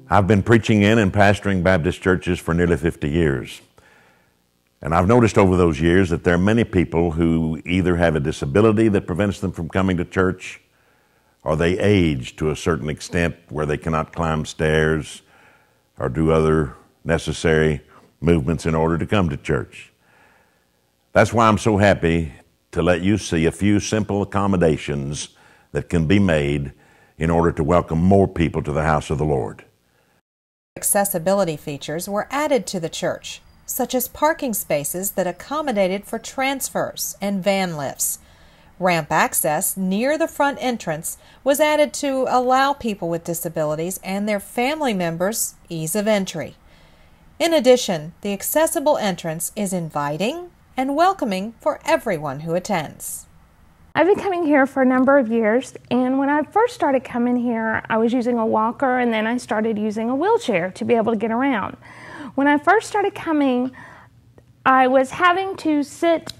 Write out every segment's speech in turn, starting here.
I've been preaching in and pastoring Baptist churches for nearly 50 years. And I've noticed over those years that there are many people who either have a disability that prevents them from coming to church, or they age to a certain extent where they cannot climb stairs or do other necessary movements in order to come to church. That's why I'm so happy to let you see a few simple accommodations that can be made in order to welcome more people to the house of the Lord. Accessibility features were added to the church, such as parking spaces that accommodated for transfers and van lifts. Ramp access near the front entrance was added to allow people with disabilities and their family members ease of entry. In addition, the accessible entrance is inviting and welcoming for everyone who attends. I've been coming here for a number of years, and when I first started coming here, I was using a walker, and then I started using a wheelchair to be able to get around. When I first started coming, I was having to sit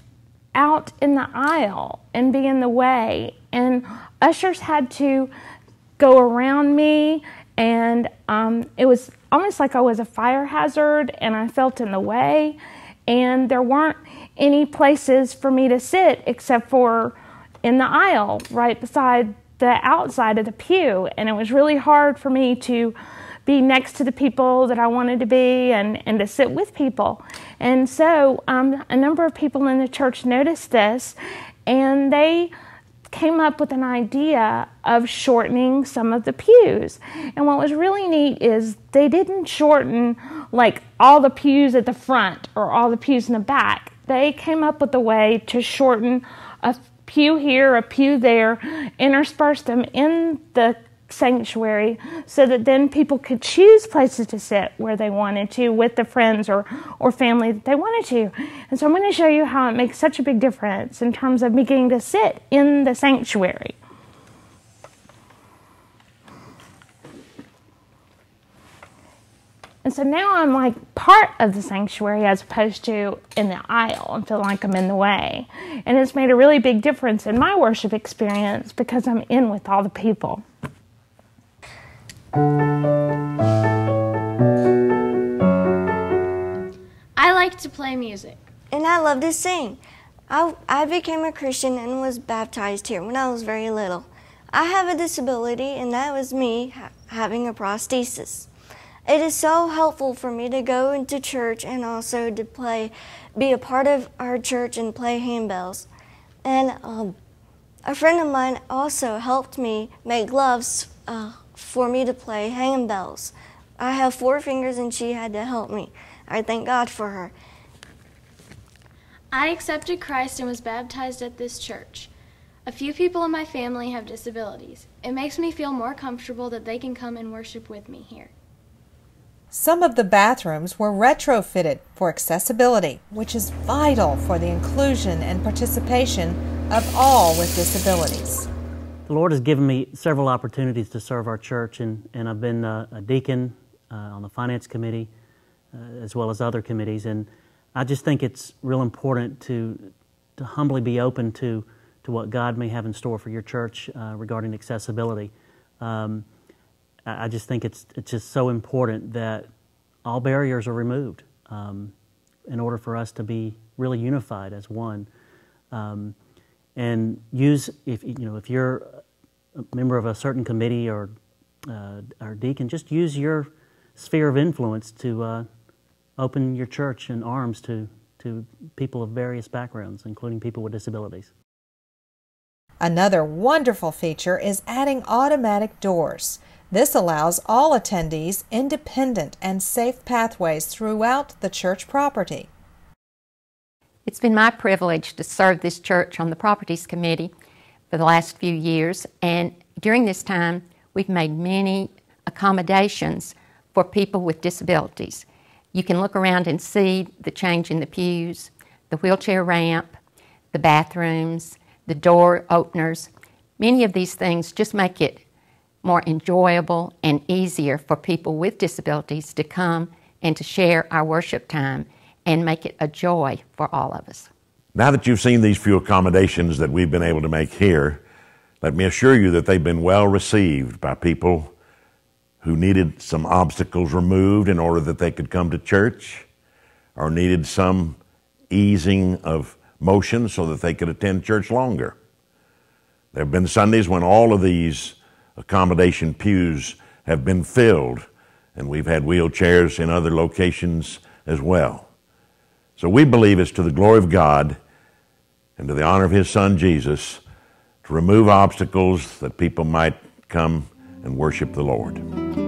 out in the aisle and be in the way, and ushers had to go around me, and it was almost like I was a fire hazard, and I felt in the way, and there weren't any places for me to sit except for in the aisle right beside the outside of the pew, and it was really hard for me to be next to the people that I wanted to be and to sit with people. And so a number of people in the church noticed this, and they came up with an idea of shortening some of the pews. And what was really neat is they didn't shorten like all the pews at the front or all the pews in the back. They came up with a way to shorten a pew here, a pew there, intersperse them in the sanctuary so that then people could choose places to sit where they wanted to with the friends or family that they wanted to. And so I'm going to show you how it makes such a big difference in terms of me getting to sit in the sanctuary. And so now I'm like part of the sanctuary as opposed to in the aisle and feel like I'm in the way. And it's made a really big difference in my worship experience because I'm in with all the people. I like to play music. And I love to sing. I became a Christian and was baptized here when I was very little. I have a disability, and that was me having a prosthesis. It is so helpful for me to go into church and also to be a part of our church and play handbells. And a friend of mine also helped me make gloves for me to play handbells. I have 4 fingers and she had to help me. I thank God for her. I accepted Christ and was baptized at this church. A few people in my family have disabilities. It makes me feel more comfortable that they can come and worship with me here. Some of the bathrooms were retrofitted for accessibility, which is vital for the inclusion and participation of all with disabilities. The Lord has given me several opportunities to serve our church, and I've been a deacon on the finance committee as well as other committees, and I just think it's real important to humbly be open to what God may have in store for your church regarding accessibility. I just think it's just so important that all barriers are removed in order for us to be really unified as one. And if you're a member of a certain committee or deacon, just use your sphere of influence to open your church in arms to people of various backgrounds, including people with disabilities. Another wonderful feature is adding automatic doors. This allows all attendees independent and safe pathways throughout the church property. It's been my privilege to serve this church on the Properties Committee for the last few years, and during this time we've made many accommodations for people with disabilities. You can look around and see the change in the pews, the wheelchair ramp, the bathrooms, the door openers. Many of these things just make it more enjoyable and easier for people with disabilities to come and to share our worship time and make it a joy for all of us. Now that you've seen these few accommodations that we've been able to make here, let me assure you that they've been well received by people who needed some obstacles removed in order that they could come to church, or needed some easing of motion so that they could attend church longer. There have been Sundays when all of these accommodation pews have been filled, and we've had wheelchairs in other locations as well. So we believe it's to the glory of God and to the honor of His Son Jesus to remove obstacles that people might come and worship the Lord.